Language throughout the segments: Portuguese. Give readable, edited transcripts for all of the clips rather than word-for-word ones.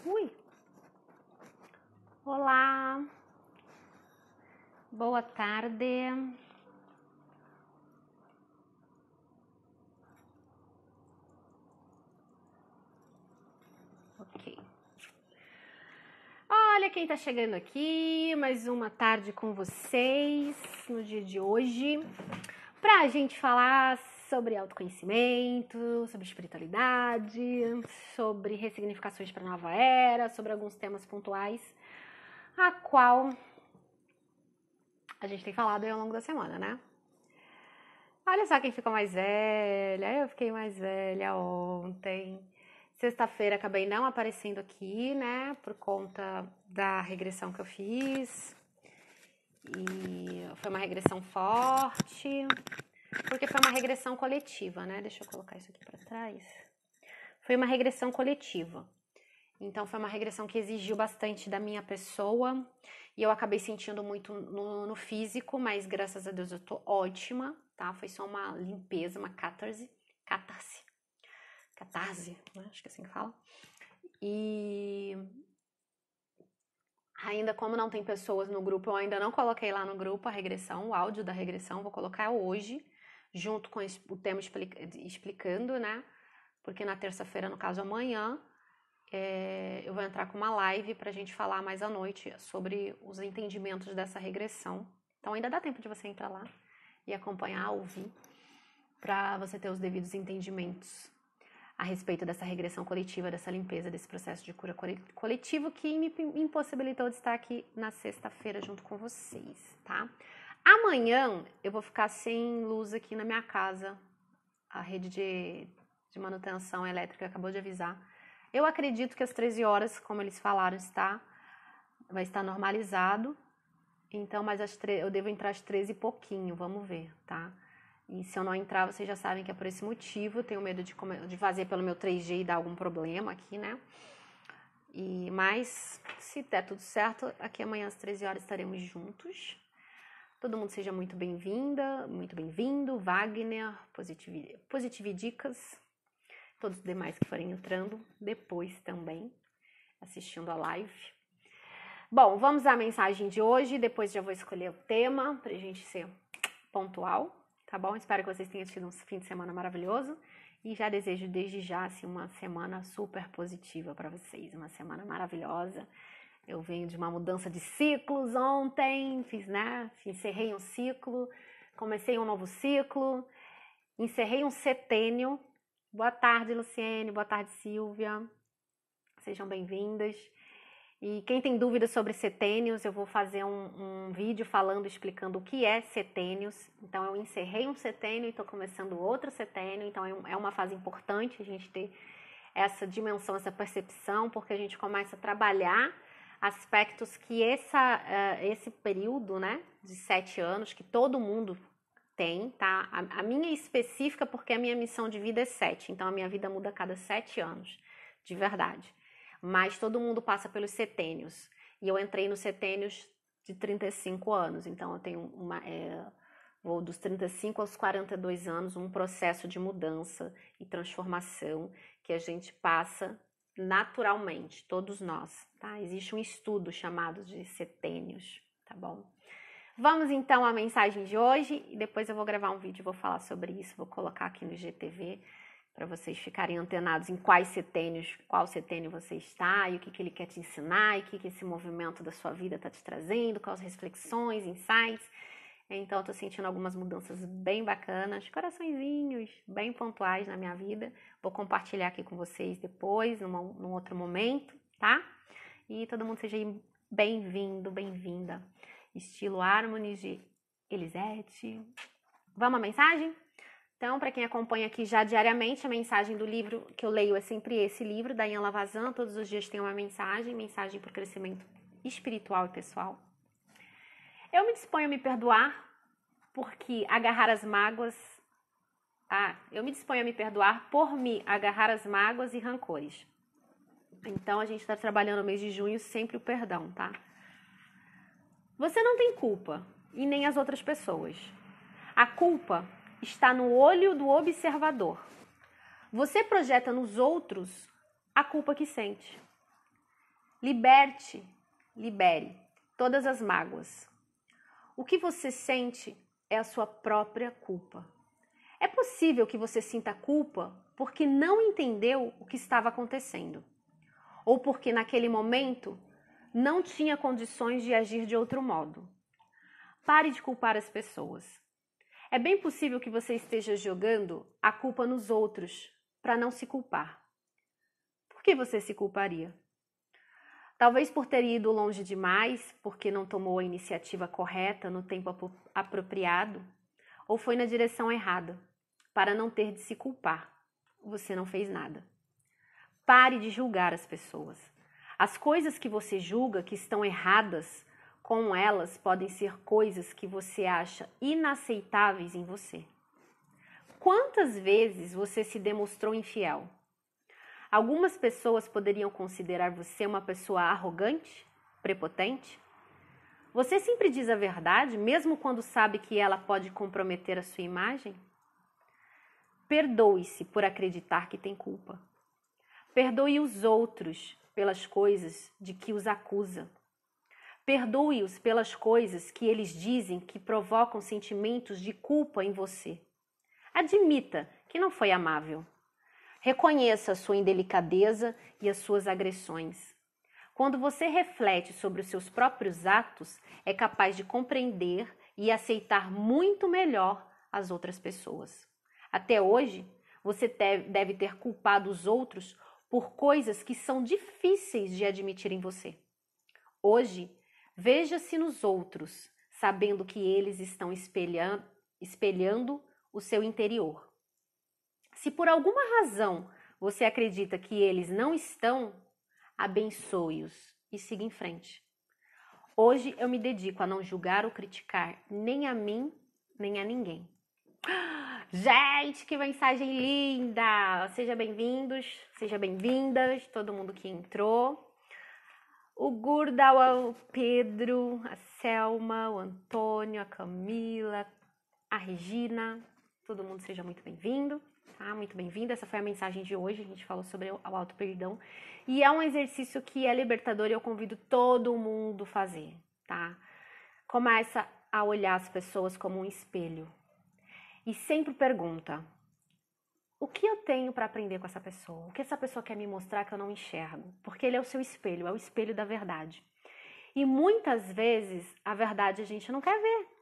Ui! Olá! Boa tarde! Ok. Olha quem tá chegando aqui, mais uma tarde com vocês no dia de hoje, pra gente falar sobre autoconhecimento, sobre espiritualidade, sobre ressignificações para a nova era, sobre alguns temas pontuais, a qual a gente tem falado aí ao longo da semana, né? Olha só quem ficou mais velha, eu fiquei mais velha ontem. Sexta-feira acabei não aparecendo aqui, né, por conta da regressão que eu fiz. E foi uma regressão forte, porque foi uma regressão coletiva, né? Deixa eu colocar isso aqui para trás. Foi uma regressão coletiva. Então foi uma regressão que exigiu bastante da minha pessoa e eu acabei sentindo muito no físico, mas graças a Deus eu tô ótima, tá? Foi só uma limpeza, uma catarse, né? Acho que é assim que fala. E ainda como não tem pessoas no grupo, eu ainda não coloquei lá no grupo a regressão, o áudio da regressão, vou colocar hoje, junto com o tema explicando, né? Porque na terça-feira, no caso amanhã, eu vou entrar com uma live pra gente falar mais à noite sobre os entendimentos dessa regressão. Então ainda dá tempo de você entrar lá e acompanhar, ouvir, pra você ter os devidos entendimentos a respeito dessa regressão coletiva, dessa limpeza, desse processo de cura coletivo que me impossibilitou de estar aqui na sexta-feira junto com vocês, tá? Amanhã eu vou ficar sem luz aqui na minha casa. A rede de manutenção elétrica acabou de avisar. Eu acredito que às 13 horas, como eles falaram, vai estar normalizado. Então, mas eu devo entrar às 13 e pouquinho, vamos ver, tá? E se eu não entrar, vocês já sabem que é por esse motivo. Eu tenho medo de fazer pelo meu 3G e dar algum problema aqui, né? Mas, se der tudo certo, aqui amanhã às 13 horas estaremos juntos. Todo mundo seja muito bem-vinda, muito bem-vindo. Wagner, Positive Dicas. Todos os demais que forem entrando depois também, assistindo a live. Bom, vamos à mensagem de hoje. Depois já vou escolher o tema pra gente ser pontual. Tá bom? Espero que vocês tenham tido um fim de semana maravilhoso e já desejo desde já assim, uma semana super positiva para vocês, uma semana maravilhosa. Eu venho de uma mudança de ciclos ontem, encerrei um ciclo, comecei um novo ciclo, encerrei um setênio. Boa tarde, Luciene, boa tarde, Silvia. Sejam bem-vindas. E quem tem dúvidas sobre setênios, eu vou fazer um vídeo explicando o que é setênios. Então, eu encerrei um setênio e estou começando outro setênio. Então, é uma fase importante a gente ter essa dimensão, essa percepção, porque a gente começa a trabalhar aspectos que esse período, né, de 7 anos, que todo mundo tem, tá? A minha é específica porque a minha missão de vida é 7. Então, a minha vida muda a cada 7 anos, de verdade. Mas todo mundo passa pelos setênios. E eu entrei nos setênios de 35 anos. Então, eu tenho vou dos 35 aos 42 anos, um processo de mudança e transformação que a gente passa naturalmente, todos nós, tá? Existe um estudo chamado de setênios, tá bom? Vamos então à mensagem de hoje e depois eu vou gravar um vídeo e vou falar sobre isso, vou colocar aqui no GTV para vocês ficarem antenados em qual setênio você está e o que ele quer te ensinar e o que esse movimento da sua vida está te trazendo, quais reflexões, insights. Então, eu tô sentindo algumas mudanças bem bacanas, coraçõezinhos bem pontuais na minha vida. Vou compartilhar aqui com vocês depois, num outro momento, tá? E todo mundo seja bem-vindo, bem-vinda. Estilo Harmony de Elisete. Vamos à mensagem? Então, para quem acompanha aqui já diariamente, a mensagem do livro que eu leio é sempre esse livro, da Ian Lavazan. Todos os dias tem uma mensagem para o crescimento espiritual e pessoal. Eu me disponho a me perdoar, porque agarrar as mágoas... eu me disponho a me perdoar por me agarrar as mágoas e rancores. Então, a gente está trabalhando no mês de junho sempre o perdão, tá? Você não tem culpa, e nem as outras pessoas. A culpa está no olho do observador. Você projeta nos outros a culpa que sente. libere todas as mágoas. O que você sente é a sua própria culpa. É possível que você sinta culpa porque não entendeu o que estava acontecendo, ou porque naquele momento não tinha condições de agir de outro modo. Pare de culpar as pessoas. É bem possível que você esteja jogando a culpa nos outros para não se culpar. Por que você se culparia? Talvez por ter ido longe demais, porque não tomou a iniciativa correta no tempo apropriado, ou foi na direção errada, para não ter de se culpar. Você não fez nada. Pare de julgar as pessoas. As coisas que você julga que estão erradas com elas podem ser coisas que você acha inaceitáveis em você. Quantas vezes você se demonstrou infiel? Algumas pessoas poderiam considerar você uma pessoa arrogante, prepotente. Você sempre diz a verdade, mesmo quando sabe que ela pode comprometer a sua imagem? Perdoe-se por acreditar que tem culpa. Perdoe os outros pelas coisas de que os acusa. Perdoe-os pelas coisas que eles dizem que provocam sentimentos de culpa em você. Admita que não foi amável. Reconheça a sua indelicadeza e as suas agressões. Quando você reflete sobre os seus próprios atos, é capaz de compreender e aceitar muito melhor as outras pessoas. Até hoje, você deve ter culpado os outros por coisas que são difíceis de admitir em você. Hoje, veja-se nos outros, sabendo que eles estão espelhando o seu interior. Se por alguma razão você acredita que eles não estão, abençoe-os e siga em frente. Hoje eu me dedico a não julgar ou criticar nem a mim, nem a ninguém. Gente, que mensagem linda! Sejam bem-vindos, sejam bem-vindas, todo mundo que entrou. O Gurdal, o Pedro, a Selma, o Antônio, a Camila, a Regina, todo mundo seja muito bem-vindo. Tá? Muito bem-vindo. Essa foi a mensagem de hoje. A gente falou sobre o auto-perdão. E é um exercício que é libertador e eu convido todo mundo a fazer, tá? Começa a olhar as pessoas como um espelho. E sempre pergunta, o que eu tenho para aprender com essa pessoa? O que essa pessoa quer me mostrar que eu não enxergo? Porque ele é o seu espelho, é o espelho da verdade. E muitas vezes a verdade a gente não quer ver.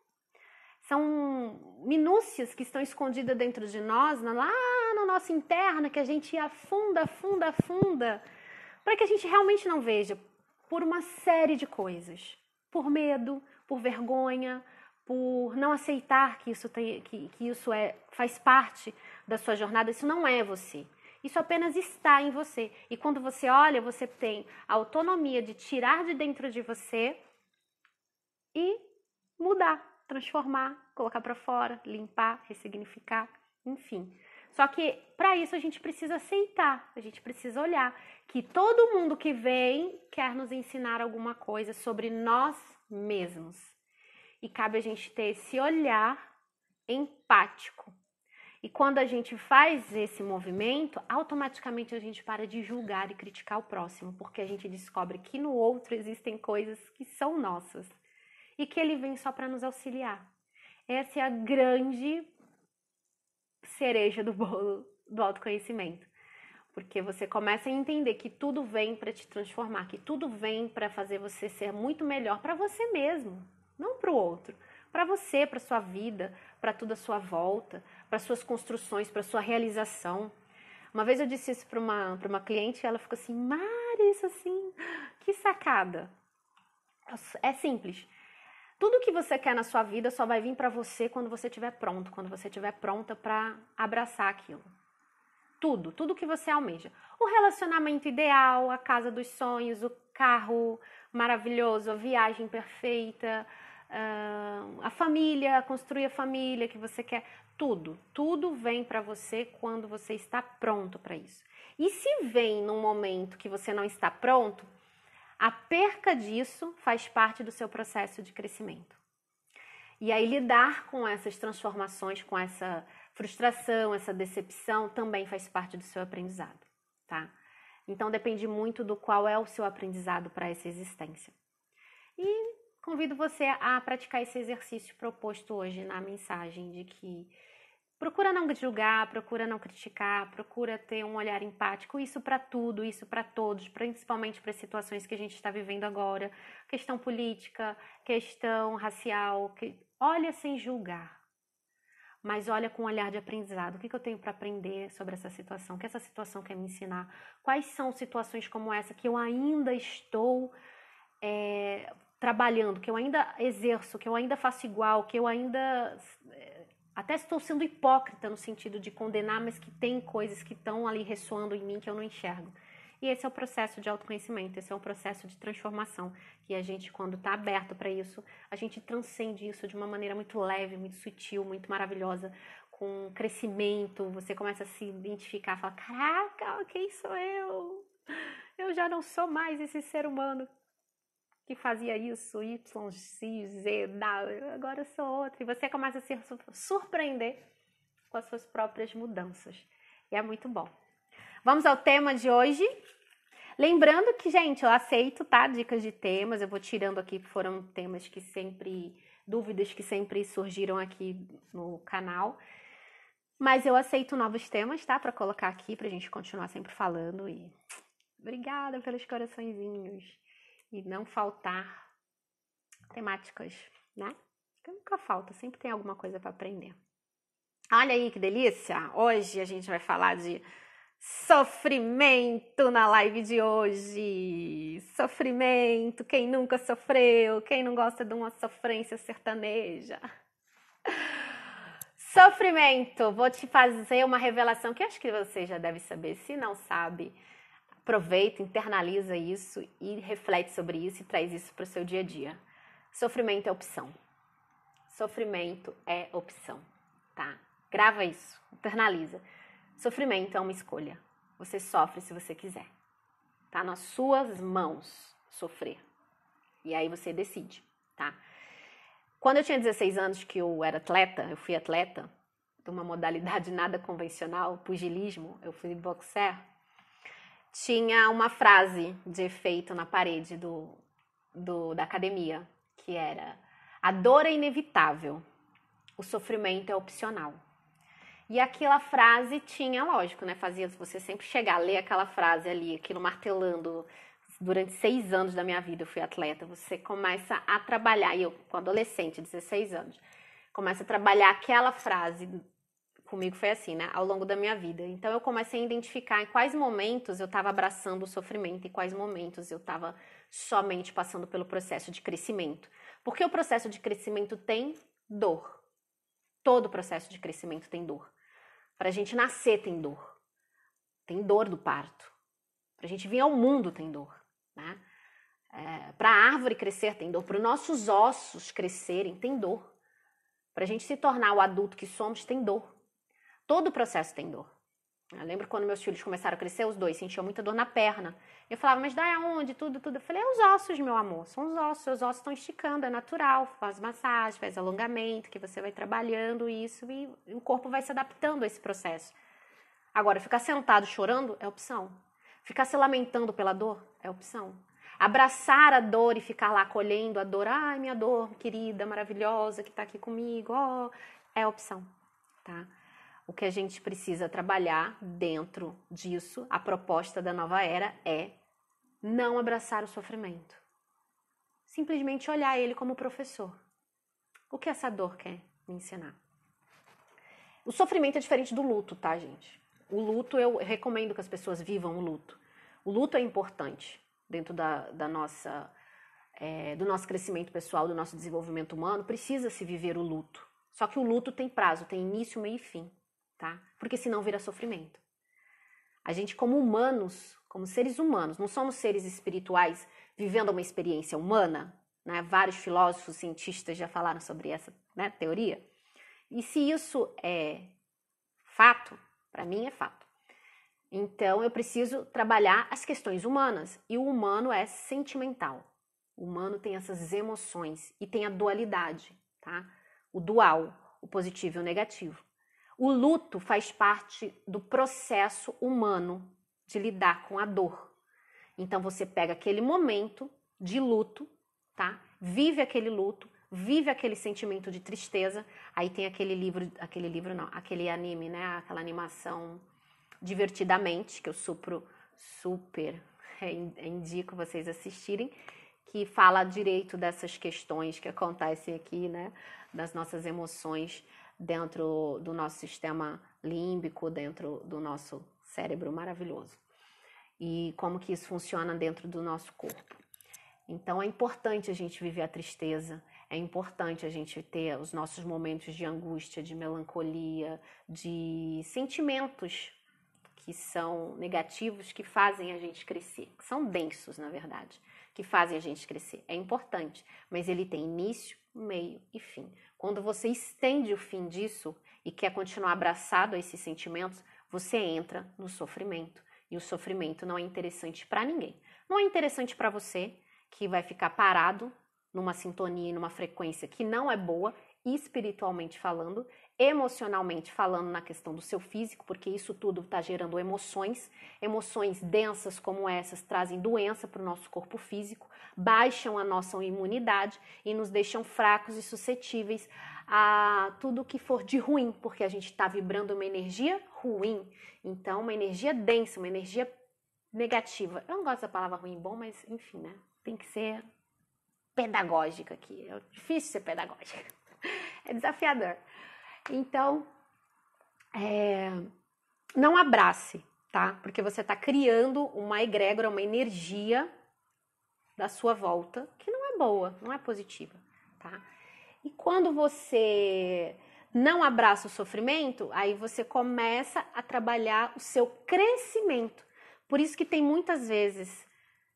São minúcias que estão escondidas dentro de nós, lá na nossa interna, que a gente afunda, para que a gente realmente não veja, por uma série de coisas. Por medo, por vergonha, por não aceitar que isso faz parte da sua jornada. Isso não é você. Isso apenas está em você. E quando você olha, você tem a autonomia de tirar de dentro de você e mudar. Transformar, colocar para fora, limpar, ressignificar, enfim. Só que para isso a gente precisa aceitar, a gente precisa olhar que todo mundo que vem quer nos ensinar alguma coisa sobre nós mesmos. E cabe a gente ter esse olhar empático. E quando a gente faz esse movimento, automaticamente a gente para de julgar e criticar o próximo, porque a gente descobre que no outro existem coisas que são nossas. E que ele vem só para nos auxiliar. Essa é a grande cereja do bolo do autoconhecimento. Porque você começa a entender que tudo vem para te transformar, que tudo vem para fazer você ser muito melhor para você mesmo, não para o outro. Para você, para sua vida, para tudo à sua volta, para suas construções, para sua realização. Uma vez eu disse isso para uma cliente e ela ficou assim, Mari, isso assim, que sacada. É simples. Tudo que você quer na sua vida só vai vir para você quando você estiver pronto, quando você estiver pronta para abraçar aquilo. Tudo que você almeja. O relacionamento ideal, a casa dos sonhos, o carro maravilhoso, a viagem perfeita, a família, construir a família que você quer. Tudo vem para você quando você está pronto para isso. E se vem num momento que você não está pronto, a perca disso faz parte do seu processo de crescimento. E aí lidar com essas transformações, com essa frustração, essa decepção, também faz parte do seu aprendizado, tá? Então depende muito do qual é o seu aprendizado para essa existência. E convido você a praticar esse exercício proposto hoje na mensagem de que procura não julgar, procura não criticar, procura ter um olhar empático, isso para tudo, isso para todos, principalmente para as situações que a gente está vivendo agora, questão política, questão racial, olha sem julgar, mas olha com um olhar de aprendizado. O que eu tenho para aprender sobre essa situação? O que essa situação quer me ensinar? Quais são situações como essa que eu ainda estou trabalhando, que eu ainda exerço, que eu ainda faço igual, que eu ainda até estou sendo hipócrita no sentido de condenar, mas que tem coisas que estão ali ressoando em mim que eu não enxergo. E esse é o processo de autoconhecimento, esse é um processo de transformação, que a gente, quando está aberto para isso, a gente transcende isso de uma maneira muito leve, muito sutil, muito maravilhosa, com crescimento, você começa a se identificar, fala, caraca, quem sou eu? Eu já não sou mais esse ser humano que fazia isso, Y, X, Z, W, agora eu sou outra. E você começa a se surpreender com as suas próprias mudanças. E é muito bom. Vamos ao tema de hoje. Lembrando que, gente, eu aceito, tá? Dicas de temas, eu vou tirando aqui, foram temas que sempre, dúvidas que sempre surgiram aqui no canal. Mas eu aceito novos temas, tá? Pra colocar aqui, pra gente continuar sempre falando. E obrigada pelos coraçõezinhos. E não faltar temáticas, né? Porque nunca falta, sempre tem alguma coisa para aprender. Olha aí que delícia! Hoje a gente vai falar de sofrimento na live de hoje. Sofrimento, quem nunca sofreu, quem não gosta de uma sofrência sertaneja. Sofrimento, vou te fazer uma revelação que acho que você já deve saber, se não sabe. Aproveita, internaliza isso e reflete sobre isso e traz isso para o seu dia a dia. Sofrimento é opção. Sofrimento é opção, tá? Grava isso, internaliza. Sofrimento é uma escolha. Você sofre se você quiser. Tá nas suas mãos sofrer. E aí você decide, tá? Quando eu tinha 16 anos que eu era atleta, eu fui atleta de uma modalidade nada convencional, pugilismo, eu fui boxer. Tinha uma frase de efeito na parede da academia, que era: a dor é inevitável, o sofrimento é opcional. E aquela frase tinha, lógico, né? Fazia você sempre chegar a ler aquela frase ali, aquilo martelando. Durante 6 anos da minha vida eu fui atleta, você começa a trabalhar, e eu, com adolescente, 16 anos, começa a trabalhar aquela frase. Comigo foi assim, né? Ao longo da minha vida. Então eu comecei a identificar em quais momentos eu estava abraçando o sofrimento e quais momentos eu estava somente passando pelo processo de crescimento. Porque o processo de crescimento tem dor. Todo processo de crescimento tem dor. Para a gente nascer tem dor. Tem dor do parto. Para a gente vir ao mundo tem dor, né? Para a árvore crescer tem dor. Para os nossos ossos crescerem tem dor. Para a gente se tornar o adulto que somos tem dor. Todo o processo tem dor. Eu lembro quando meus filhos começaram a crescer, os dois sentiam muita dor na perna. Eu falava, mas dói aonde? Tudo. Eu falei, é os ossos, meu amor. São os ossos. Os ossos estão esticando, é natural. Faz massagem, faz alongamento, que você vai trabalhando isso e o corpo vai se adaptando a esse processo. Agora, ficar sentado chorando é opção. Ficar se lamentando pela dor é opção. Abraçar a dor e ficar lá acolhendo a dor. Ai, minha dor querida, maravilhosa, que está aqui comigo. Oh, é opção, tá? O que a gente precisa trabalhar dentro disso, a proposta da nova era é não abraçar o sofrimento. Simplesmente olhar ele como professor. O que essa dor quer me ensinar? O sofrimento é diferente do luto, tá, gente? O luto, eu recomendo que as pessoas vivam o luto. O luto é importante dentro do nosso crescimento pessoal, do nosso desenvolvimento humano. Precisa se viver o luto. Só que o luto tem prazo, tem início, meio e fim. Tá? Porque senão vira sofrimento. A gente, como humanos, como seres humanos, não somos seres espirituais vivendo uma experiência humana, né? Vários filósofos, cientistas já falaram sobre essa, né, teoria. E se isso é fato, para mim é fato. Então eu preciso trabalhar as questões humanas. E o humano é sentimental. O humano tem essas emoções e tem a dualidade, tá? O dual, o positivo e o negativo. O luto faz parte do processo humano de lidar com a dor. Então você pega aquele momento de luto, tá? Vive aquele luto, vive aquele sentimento de tristeza. Aí tem aquele aquele anime, né? Aquela animação Divertidamente, que eu super indico vocês assistirem, que fala direito dessas questões que acontecem aqui, né? Das nossas emoções dentro do nosso sistema límbico, dentro do nosso cérebro maravilhoso. E como que isso funciona dentro do nosso corpo. Então é importante a gente viver a tristeza, é importante a gente ter os nossos momentos de angústia, de melancolia, de sentimentos que são negativos, que fazem a gente crescer, que são densos, na verdade, que fazem a gente crescer. É importante, mas ele tem início, meio e fim. Quando você estende o fim disso e quer continuar abraçado a esses sentimentos, você entra no sofrimento. E o sofrimento não é interessante para ninguém. Não é interessante para você, que vai ficar parado numa sintonia, numa frequência que não é boa, espiritualmente falando, emocionalmente falando, na questão do seu físico, porque isso tudo está gerando emoções. Emoções densas como essas trazem doença para o nosso corpo físico, baixam a nossa imunidade e nos deixam fracos e suscetíveis a tudo que for de ruim, porque a gente está vibrando uma energia ruim. Então, uma energia densa, uma energia negativa. Eu não gosto da palavra ruim e bom, mas enfim, né? Tem que ser pedagógica aqui. É difícil ser pedagógica. É desafiador. Então, não abrace, tá? Porque você está criando uma egrégora, uma energia da sua volta que não é boa, não é positiva, tá? E quando você não abraça o sofrimento, aí você começa a trabalhar o seu crescimento. Por isso que tem muitas vezes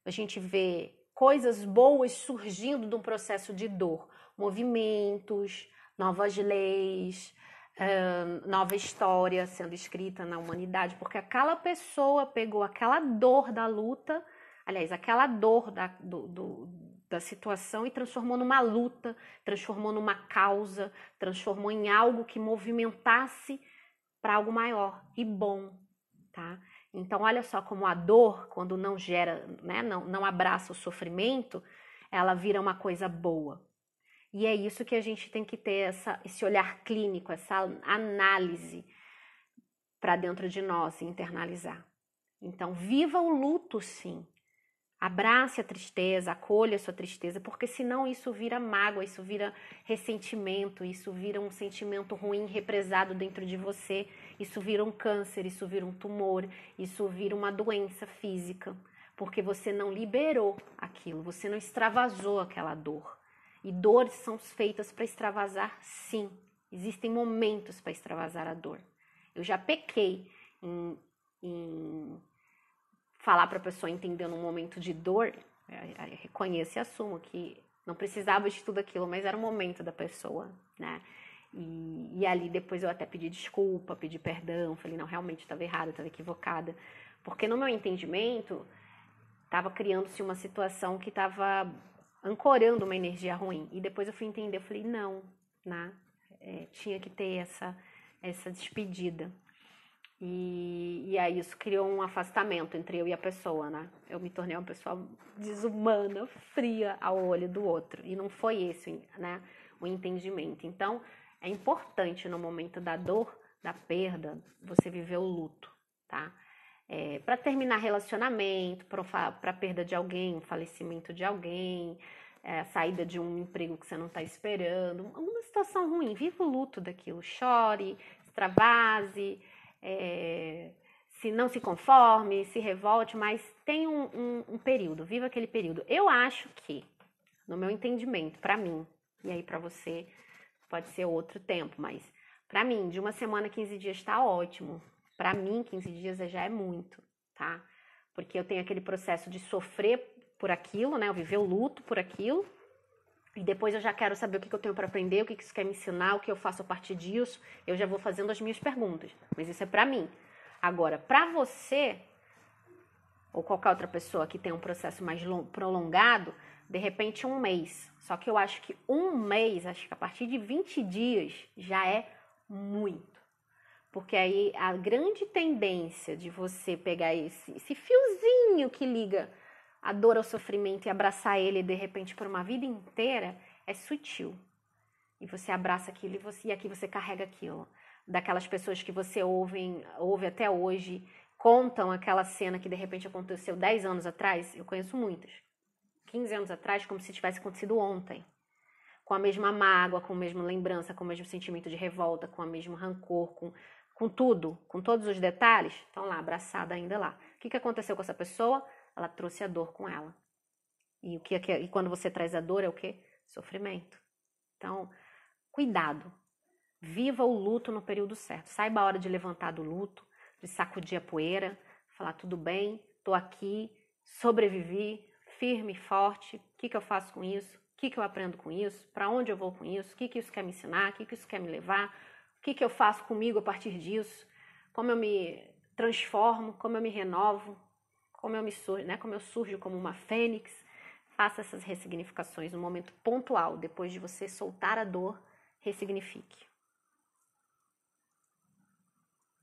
a gente vê coisas boas surgindo de um processo de dor, movimentos, novas leis, nova história sendo escrita na humanidade, porque aquela pessoa pegou aquela dor da luta, aliás, aquela dor da situação e transformou numa luta, transformou numa causa, transformou em algo que movimentasse para algo maior e bom, tá? Então, olha só como a dor, quando não gera, né, não abraça o sofrimento, ela vira uma coisa boa. E é isso que a gente tem que ter, esse olhar clínico, essa análise para dentro de nós e internalizar. Então, viva o luto, sim. Abrace a tristeza, acolha a sua tristeza, porque senão isso vira mágoa, isso vira ressentimento, isso vira um sentimento ruim represado dentro de você, isso vira um câncer, isso vira um tumor, isso vira uma doença física, porque você não liberou aquilo, você não extravasou aquela dor. E dores são feitas para extravasar, sim. Existem momentos para extravasar a dor. Eu já pequei em falar para a pessoa entender num momento de dor, reconheço e assumo que não precisava de tudo aquilo, mas era o momento da pessoa, né? E ali depois eu até pedi desculpa, pedi perdão, falei, não, realmente estava errada, estava equivocada. Porque no meu entendimento, estava criando-se uma situação que estava ancorando uma energia ruim. E depois eu fui entender, eu falei, não, né? Tinha que ter essa despedida. E aí isso criou um afastamento entre eu e a pessoa, né? Eu me tornei uma pessoa desumana, fria ao olho do outro. E não foi esse, né, o entendimento. Então, é importante no momento da dor, da perda, você viver o luto, tá? Para terminar relacionamento, para perda de alguém, falecimento de alguém, a saída de um emprego que você não está esperando, uma situação ruim, viva o luto daquilo, chore, extravase, se não se conforme, se revolte, mas tem um período, viva aquele período. Eu acho que, no meu entendimento, para mim, e aí para você pode ser outro tempo, mas para mim, de uma semana, 15 dias está ótimo. Para mim, 15 dias já é muito, tá? Porque eu tenho aquele processo de sofrer por aquilo, né? Eu viver o luto por aquilo. E depois eu já quero saber o que eu tenho para aprender, o que isso quer me ensinar, o que eu faço a partir disso. Eu já vou fazendo as minhas perguntas. Mas isso é para mim. Agora, para você, ou qualquer outra pessoa que tem um processo mais prolongado, de repente 1 mês. Só que eu acho que 1 mês, acho que a partir de 20 dias já é muito. Porque aí a grande tendência de você pegar esse fiozinho que liga a dor ao sofrimento e abraçar ele de repente por uma vida inteira é sutil. E você abraça aquilo e aqui você carrega aquilo. Daquelas pessoas que você ouve até hoje, contam aquela cena que de repente aconteceu 10 anos atrás, eu conheço muitas. 15 anos atrás, como se tivesse acontecido ontem. Com a mesma mágoa, com a mesma lembrança, com o mesmo sentimento de revolta, com o mesmo rancor, com tudo, com todos os detalhes, estão lá, abraçada ainda lá. O que aconteceu com essa pessoa? Ela trouxe a dor com ela. E quando você traz a dor é o quê? Sofrimento. Então, cuidado. Viva o luto no período certo. Saiba a hora de levantar do luto, de sacudir a poeira, falar tudo bem, tô aqui, sobrevivi, firme e forte. O que eu faço com isso? O que eu aprendo com isso? Para onde eu vou com isso? O que isso quer me ensinar? O que isso quer me levar? O que eu faço comigo a partir disso? Como eu me transformo? Como eu me renovo? Como eu surjo como uma fênix? Faça essas ressignificações no momento pontual, depois de você soltar a dor, ressignifique.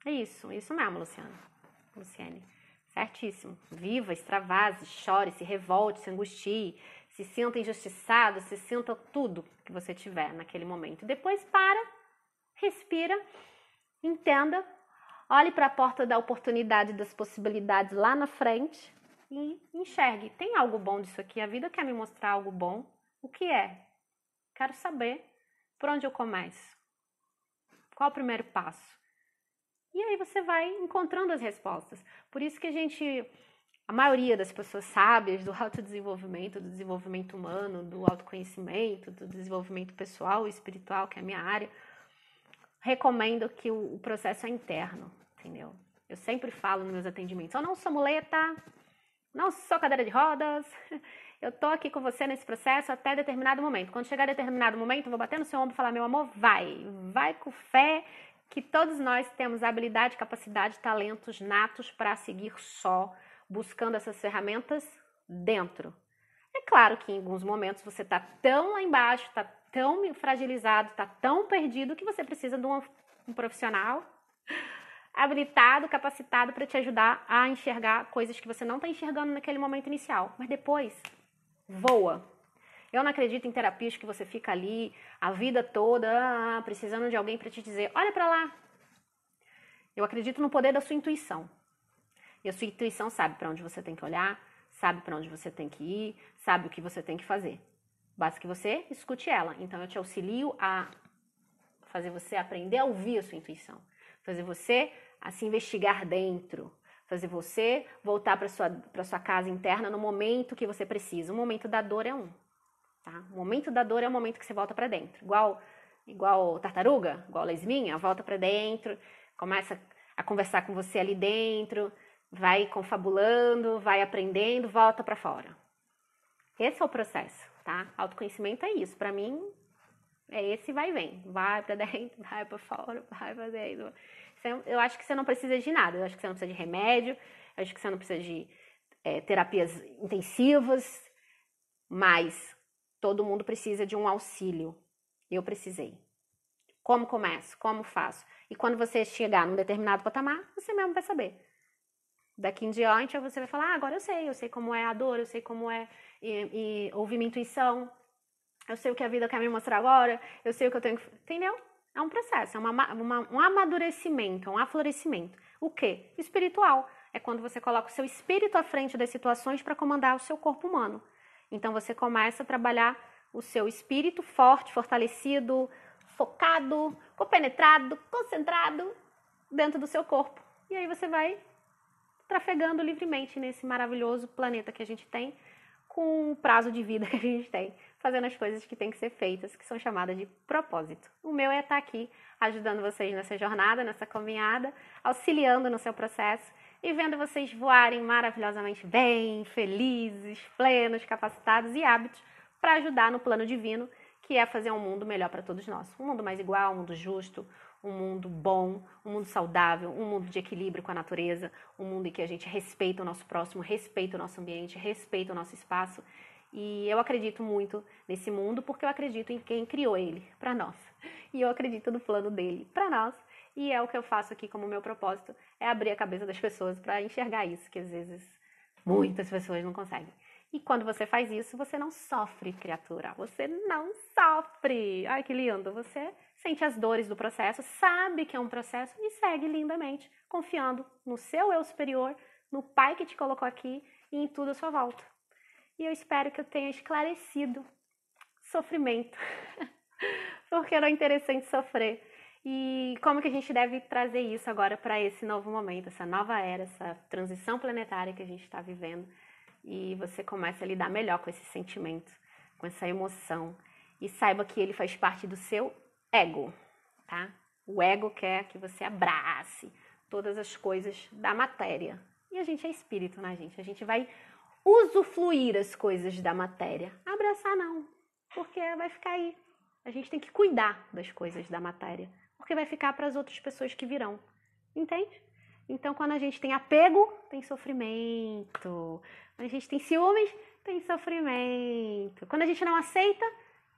É isso mesmo, Luciane. Certíssimo. Viva, extravase, chore, se revolte, se angustie, se sinta injustiçado, se sinta tudo que você tiver naquele momento. Depois para, respira, entenda, olhe para a porta da oportunidade, das possibilidades lá na frente e enxergue. Tem algo bom disso aqui? A vida quer me mostrar algo bom? O que é? Quero saber. Por onde eu começo? Qual o primeiro passo? E aí você vai encontrando as respostas. Por isso que a maioria das pessoas sábias do autodesenvolvimento, do desenvolvimento humano, do autoconhecimento, do desenvolvimento pessoal e espiritual, que é a minha área, recomendo que o processo é interno, entendeu? Eu sempre falo nos meus atendimentos, eu não sou muleta, não sou cadeira de rodas, eu tô aqui com você nesse processo até determinado momento. Quando chegar a determinado momento, eu vou bater no seu ombro e falar, meu amor, vai com fé, que todos nós temos habilidade, capacidade, talentos natos para seguir só, buscando essas ferramentas dentro. É claro que em alguns momentos você está tão lá embaixo, está tão fragilizado, está tão perdido que você precisa de um profissional habilitado, capacitado para te ajudar a enxergar coisas que você não está enxergando naquele momento inicial. Mas depois, voa. Eu não acredito em terapias que você fica ali a vida toda precisando de alguém para te dizer, olha para lá. Eu acredito no poder da sua intuição. E a sua intuição sabe para onde você tem que olhar, sabe para onde você tem que ir, sabe o que você tem que fazer. Basta que você escute ela. Então eu te auxilio a fazer você aprender a ouvir a sua intuição. Fazer você a se investigar dentro. Fazer você voltar para sua casa interna no momento que você precisa. O momento da dor é um. Tá? O momento da dor é o momento que você volta para dentro. Igual tartaruga, igual lesminha, volta para dentro, começa a conversar com você ali dentro, vai confabulando, vai aprendendo, volta para fora. Esse é o processo, tá? Autoconhecimento é isso. Para mim, é esse vai e vem. Vai para dentro, vai para fora, vai para dentro. Eu acho que você não precisa de nada. Eu acho que você não precisa de remédio. Eu acho que você não precisa de terapias intensivas. Mas todo mundo precisa de um auxílio. Eu precisei. Como começo? Como faço? E quando você chegar num determinado patamar, você mesmo vai saber. Daqui em diante, você vai falar, agora eu sei como é a dor, eu sei como é ouvir minha intuição, eu sei o que a vida quer me mostrar agora, eu sei o que eu tenho que... Entendeu? É um processo, é um amadurecimento, um aflorescimento. O quê? Espiritual. É quando você coloca o seu espírito à frente das situações para comandar o seu corpo humano. Então você começa a trabalhar o seu espírito forte, fortalecido, focado, compenetrado, concentrado dentro do seu corpo. E aí você vai trafegando livremente nesse maravilhoso planeta que a gente tem, com o prazo de vida que a gente tem, fazendo as coisas que tem que ser feitas, que são chamadas de propósito. O meu é estar aqui ajudando vocês nessa jornada, nessa caminhada, auxiliando no seu processo e vendo vocês voarem maravilhosamente bem, felizes, plenos, capacitados e hábitos para ajudar no plano divino, que é fazer um mundo melhor para todos nós. Um mundo mais igual, um mundo justo, um mundo bom, um mundo saudável, um mundo de equilíbrio com a natureza, um mundo em que a gente respeita o nosso próximo, respeita o nosso ambiente, respeita o nosso espaço. E eu acredito muito nesse mundo porque eu acredito em quem criou ele, para nós. E eu acredito no plano dele, para nós. E é o que eu faço aqui como meu propósito, é abrir a cabeça das pessoas para enxergar isso, que às vezes muitas pessoas não conseguem. E quando você faz isso, você não sofre, criatura. Você não sofre. Ai, que lindo. Você sente as dores do processo, sabe que é um processo e segue lindamente, confiando no seu eu superior, no Pai que te colocou aqui e em tudo à sua volta. E eu espero que eu tenha esclarecido sofrimento, porque era interessante sofrer. E como que a gente deve trazer isso agora para esse novo momento, essa nova era, essa transição planetária que a gente está vivendo. E você começa a lidar melhor com esse sentimento, com essa emoção. E saiba que ele faz parte do seu ego, tá? O ego quer que você abrace todas as coisas da matéria. E a gente é espírito, né, gente? A gente vai usufruir as coisas da matéria. Abraçar não, porque vai ficar aí. A gente tem que cuidar das coisas da matéria, porque vai ficar para as outras pessoas que virão. Entende? Então, quando a gente tem apego, tem sofrimento. Quando a gente tem ciúmes, tem sofrimento. Quando a gente não aceita,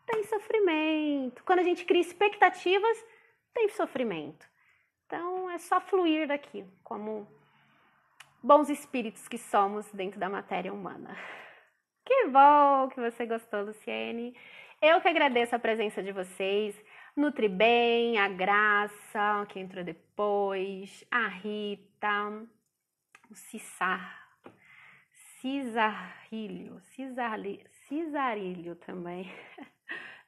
tem sofrimento. Quando a gente cria expectativas, tem sofrimento. Então, é só fluir daqui, como bons espíritos que somos dentro da matéria humana. Que bom que você gostou, Luciene. Eu que agradeço a presença de vocês. Nutribem, a Graça, que entrou depois, a Rita, o Cisarilho também.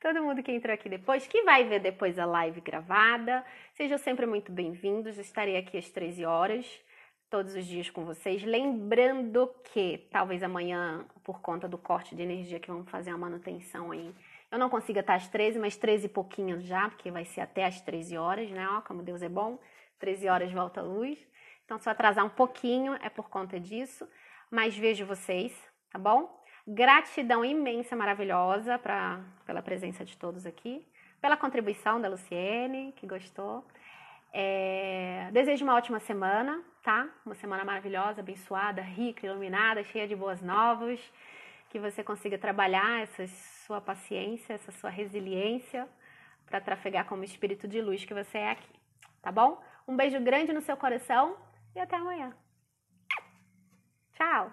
Todo mundo que entrou aqui depois, que vai ver depois a live gravada. Sejam sempre muito bem-vindos. Estarei aqui às 13 horas, todos os dias com vocês. Lembrando que talvez amanhã, por conta do corte de energia que vamos fazer a manutenção aí, eu não consiga estar às 13, mas 13 e pouquinho já, porque vai ser até às 13 horas, né? Ó, como Deus é bom, 13 horas volta a luz. Então, se eu atrasar um pouquinho, é por conta disso. Mas vejo vocês, tá bom? Gratidão imensa, maravilhosa pela presença de todos aqui. Pela contribuição da Luciene, que gostou. Desejo uma ótima semana, tá? Uma semana maravilhosa, abençoada, rica, iluminada, cheia de boas novas. Que você consiga trabalhar essa sua paciência, essa sua resiliência para trafegar como espírito de luz que você é aqui, tá bom? Um beijo grande no seu coração e até amanhã. Tchau!